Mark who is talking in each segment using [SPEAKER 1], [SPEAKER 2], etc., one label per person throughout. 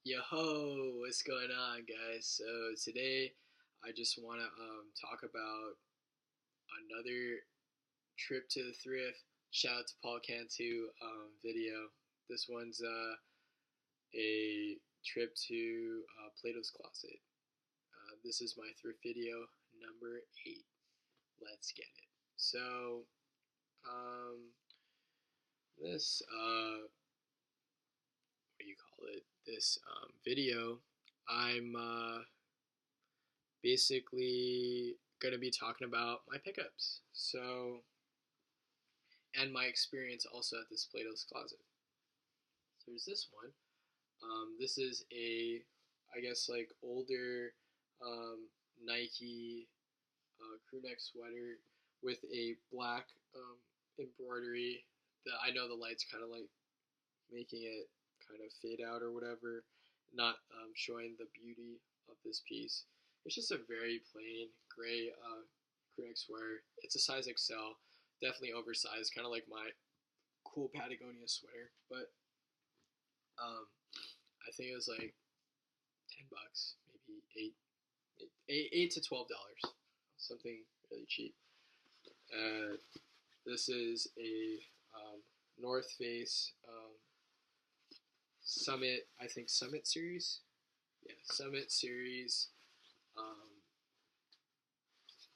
[SPEAKER 1] Yo, what's going on, guys? So today, I just want to talk about another trip to the thrift. Shout out to Paul Cantu video. This one's a trip to Plato's Closet. This is my thrift video number 8. Let's get it. So um, this what do you call it? This video, I'm basically going to be talking about my pickups. So, and my experience also at this Plato's Closet. So there's this one. This is I guess, like older Nike crew neck sweater with a black embroidery. I know the light's kind of like making it kind of fade out or whatever, not showing the beauty of this piece. It's just a very plain gray crew neck sweater. It's a size XL, definitely oversized, kind of like my cool Patagonia sweater. But I think it was like $10, maybe eight to $12, something really cheap. This is a North Face Summit, I think Summit series. Yeah, Summit series,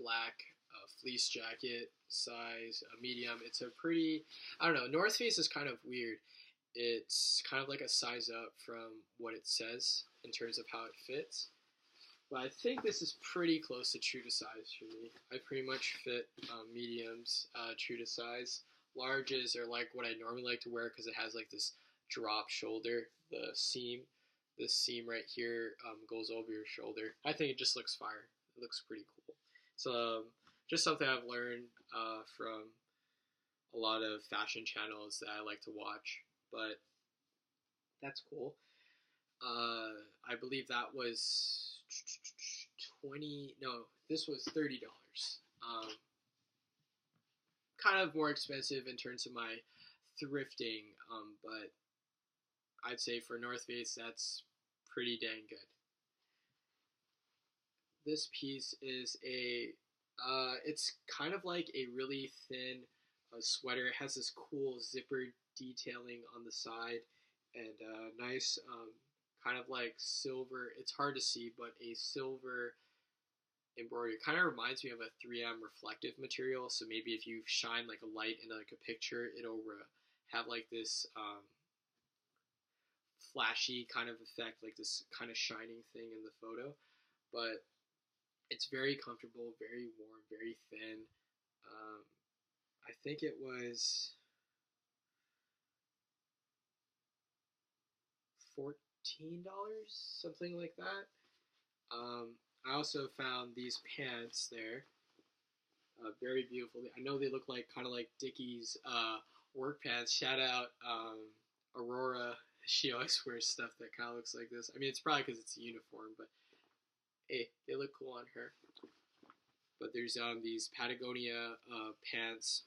[SPEAKER 1] black fleece jacket, size medium. It's a pretty, I don't know. North Face is kind of weird. It's kind of like a size up from what it says in terms of how it fits. But I think this is pretty close to true to size for me. I pretty much fit mediums true to size. Larges are like what I normally like to wear because it has like this drop shoulder. This seam right here goes over your shoulder. I think it just looks fire. It looks pretty cool. So just something I've learned from a lot of fashion channels that I like to watch. But that's cool. I believe that was 20. No, this was $30. Kind of more expensive in terms of my thrifting, but I'd say for North Face that's pretty dang good. This piece is it's kind of like a really thin sweater. It has this cool zipper detailing on the side and nice kind of like silver. It's hard to see, but a silver embroidery. It kind of reminds me of a 3M reflective material. So maybe if you shine like a light into like a picture, it'll have like this flashy kind of effect, like this kind of shining thing in the photo. But it's very comfortable, very warm, very thin. I think it was $14, something like that. I also found these pants there, very beautiful. I know they look like kind of like Dickies work pants. Shout out Aurora. She always wears stuff that kind of looks like this. I mean, it's probably because it's a uniform, but hey, they look cool on her. But there's these Patagonia pants.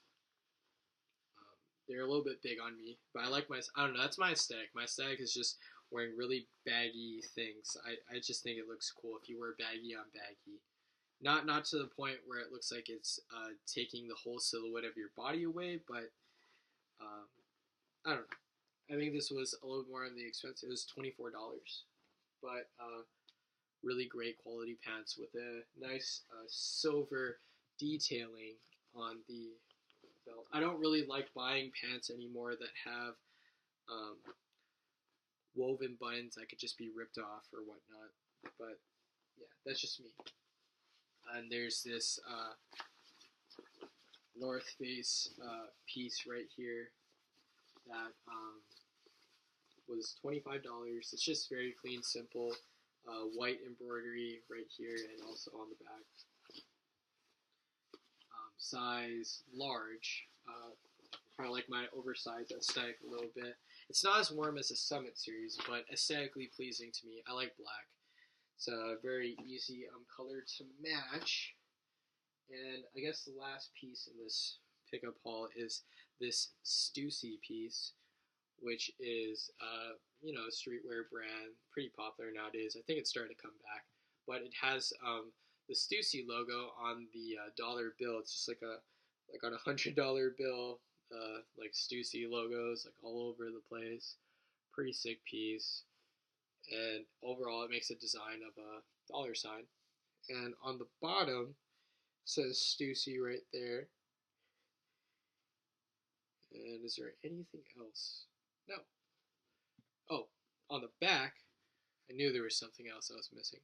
[SPEAKER 1] They're a little bit big on me, but I don't know, that's my aesthetic. My aesthetic is just wearing really baggy things. I just think it looks cool if you wear baggy on baggy. Not to the point where it looks like it's taking the whole silhouette of your body away, but I don't know. I think this was a little more on the expensive. It was $24, but really great quality pants with a nice silver detailing on the belt. I don't really like buying pants anymore that have woven buttons that could just be ripped off or whatnot. But yeah, that's just me. And there's this North Face piece right here that was $25. It's just very clean, simple, white embroidery right here and also on the back. Size large, kind of like my oversized aesthetic a little bit. It's not as warm as the Summit series, but aesthetically pleasing to me. I like black. It's a very easy color to match. And I guess the last piece in this pickup haul is this Stussy piece, which is a streetwear brand, pretty popular nowadays. I think it's starting to come back, but it has the Stussy logo on the dollar bill. It's just like on $100 bill, like Stussy logos like all over the place. Pretty sick piece, and overall it makes a design of a dollar sign. And on the bottom says Stussy right there. And is there anything else? No. Oh, on the back, I knew there was something else I was missing.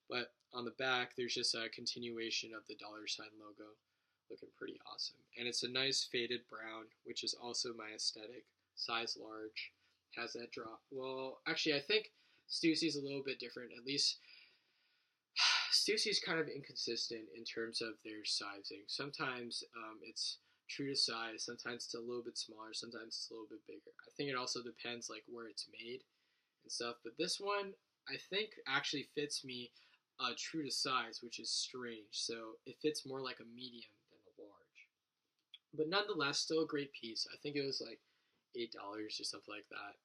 [SPEAKER 1] But on the back, there's just a continuation of the dollar sign logo, looking pretty awesome. And it's a nice faded brown, which is also my aesthetic. Size large, has that drop. Well, actually, I think Stussy's a little bit different. At least Stussy's kind of inconsistent in terms of their sizing. Sometimes it's true to size. Sometimes it's a little bit smaller. Sometimes it's a little bit bigger. I think it also depends like where it's made and stuff. But this one, I think, actually fits me true to size, which is strange. So it fits more like a medium than a large. But nonetheless, still a great piece. I think it was like $8 or something like that.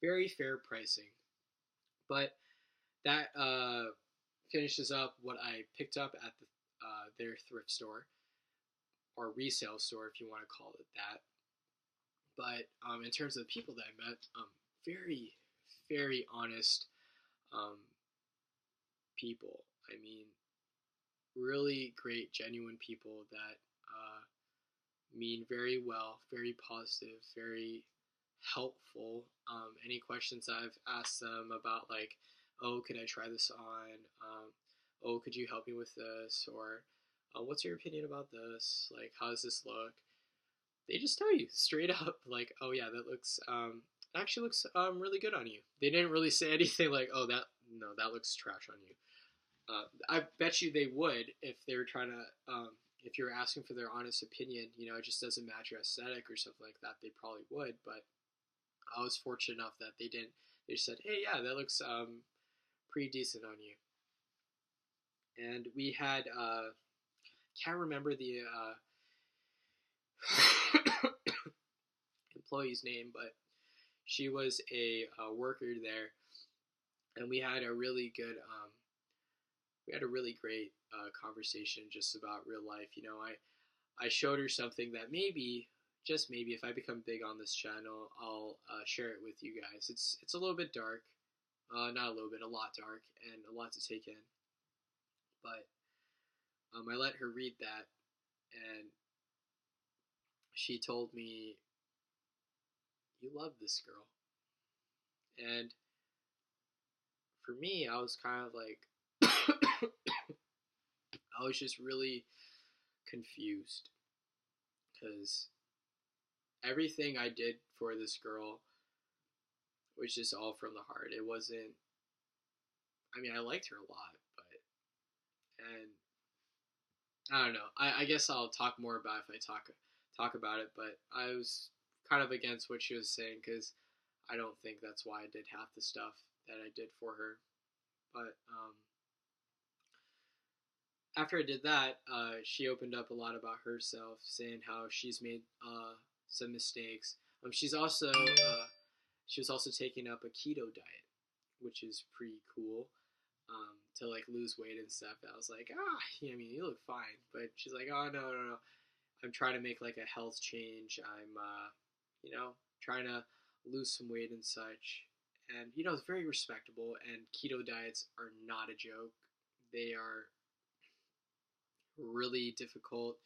[SPEAKER 1] Very fair pricing. But that finishes up what I picked up at their thrift store, or resale store, if you want to call it that. But in terms of the people that I met, very, very honest um, people. I mean, really great, genuine people that mean very well, very positive, very helpful. Any questions I've asked them about, like, oh, could I try this on? Oh, could you help me with this? Or what's your opinion about this? Like, how does this look? They just tell you straight up, like, oh yeah, that looks actually looks really good on you. They didn't really say anything like, oh, that looks trash on you. I bet you they would if they were trying to if you were asking for their honest opinion. It just doesn't match your aesthetic or something like that. They probably would, but I was fortunate enough that they didn't. They just said, hey, yeah, that looks pretty decent on you. And we had can't remember the employee's name, but she was a worker there, and we had a really good we had a really great conversation just about real life. I showed her something that maybe, just maybe, if I become big on this channel, I'll share it with you guys. It's a little bit dark, not a little bit, a lot dark, and a lot to take in. But I let her read that, and she told me, "You love this girl," and for me, I was kind of like, I was just really confused because everything I did for this girl was just all from the heart. It wasn't. I mean, I liked her a lot, and I don't know. I guess I'll talk more about it if I talk about it. But I was kind of against what she was saying because I don't think that's why I did half the stuff that I did for her. But after I did that, she opened up a lot about herself, saying how she's made some mistakes. She was also taking up a keto diet, which is pretty cool. To like lose weight and stuff. I was like, I mean, you look fine. But she's like, oh, no. I'm trying to make like a health change. I'm, trying to lose some weight and such. And, it's very respectable. And keto diets are not a joke. They are really difficult.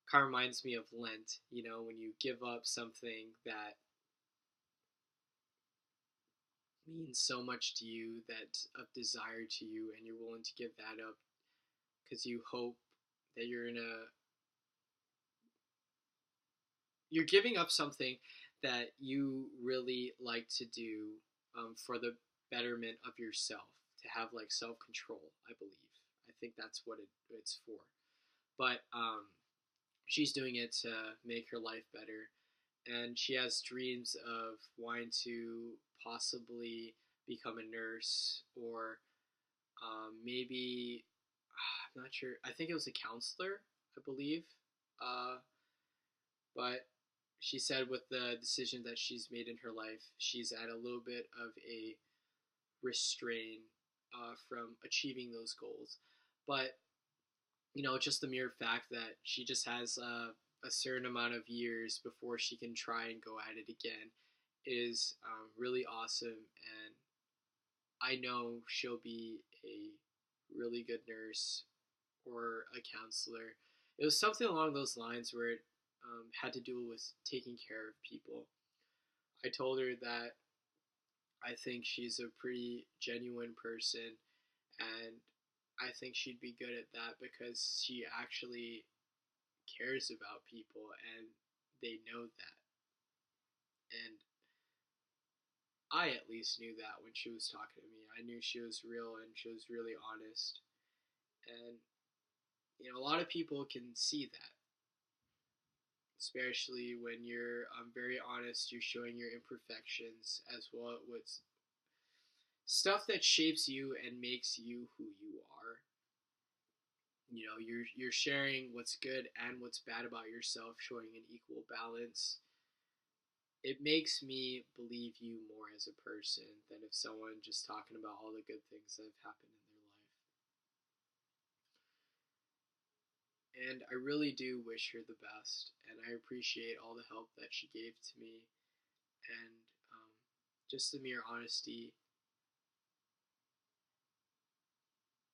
[SPEAKER 1] Kind of reminds me of Lent, when you give up something that means so much to you, that of desire to you, and you're willing to give that up because you hope that you're giving up something that you really like to do for the betterment of yourself, to have like self-control. I believe. I think that's what it's for. But she's doing it to make her life better, and she has dreams of wanting to possibly become a nurse, or maybe, I'm not sure. I think it was a counselor, I believe. But she said with the decision that she's made in her life, she's at a little bit of a restraint from achieving those goals. But just the mere fact that she just has a certain amount of years before she can try and go at it again is really awesome. And I know she'll be a really good nurse or a counselor. It was something along those lines where it had to do with taking care of people. I told her that I think she's a pretty genuine person, and I think she'd be good at that because she actually cares about people and they know that. And I at least knew that when she was talking to me. I knew she was real and she was really honest. And, a lot of people can see that, especially when you're very honest, you're showing your imperfections as well as stuff that shapes you and makes you who you are. You're sharing what's good and what's bad about yourself, showing an equal balance. It makes me believe you more as a person than if someone just talking about all the good things that have happened in their life. And I really do wish her the best, and I appreciate all the help that she gave to me, and just the mere honesty.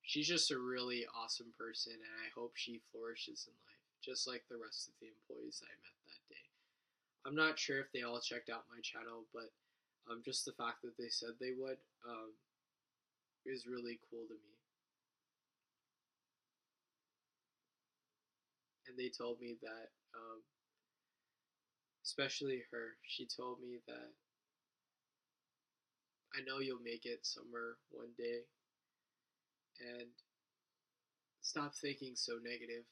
[SPEAKER 1] She's just a really awesome person, and I hope she flourishes in life, just like the rest of the employees I met that day. I'm not sure if they all checked out my channel, but just the fact that they said they would is really cool to me. And they told me that, especially her, she told me that I know you'll make it somewhere one day, and stop thinking so negative,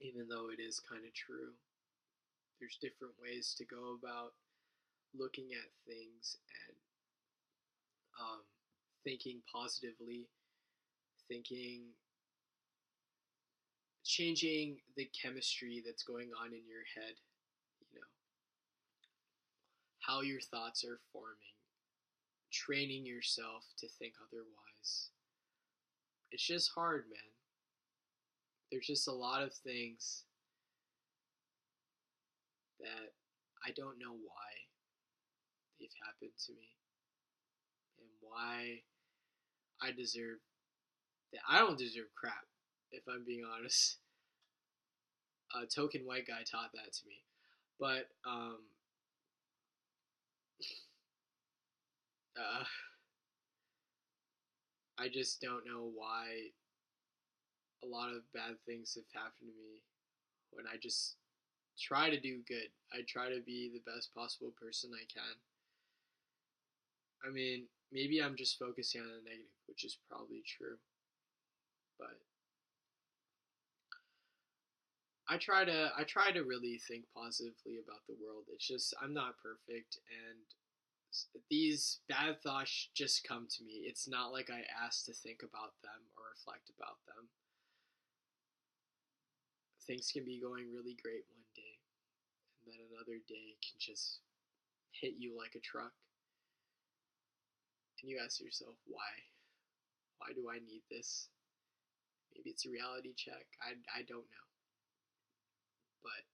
[SPEAKER 1] even though it is kind of true. There's different ways to go about looking at things and thinking positively, thinking, changing the chemistry that's going on in your head, you know, how your thoughts are forming, training yourself to think otherwise. It's just hard, man. There's just a lot of things that I don't know why they've happened to me and why I deserve that. I don't deserve crap, if I'm being honest. A token white guy taught that to me. But uh, I just don't know why a lot of bad things have happened to me when I just try to do good. I try to be the best possible person I can. I mean, maybe I'm just focusing on the negative, which is probably true. But I try to really think positively about the world. It's just I'm not perfect, and these bad thoughts just come to me. It's not like I asked to think about them or reflect about them. Things can be going really great one day, and then another day can just hit you like a truck. And you ask yourself, why? Why do I need this? Maybe it's a reality check. I don't know. But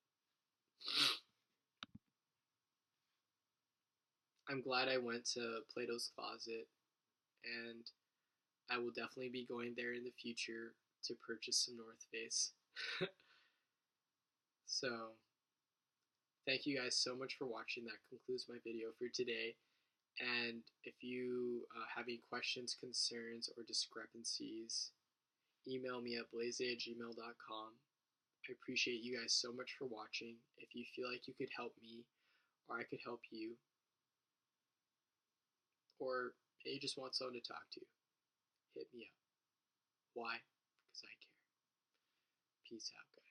[SPEAKER 1] I'm glad I went to Plato's Closet, and I will definitely be going there in the future to purchase some North Face. So, thank you guys so much for watching. That concludes my video for today. And if you have any questions, concerns, or discrepancies, email me at blaze@gmail.com. I appreciate you guys so much for watching. If you feel like you could help me, or I could help you, or you just want someone to talk to, hit me up. Why? Because I care. Peace out, guys.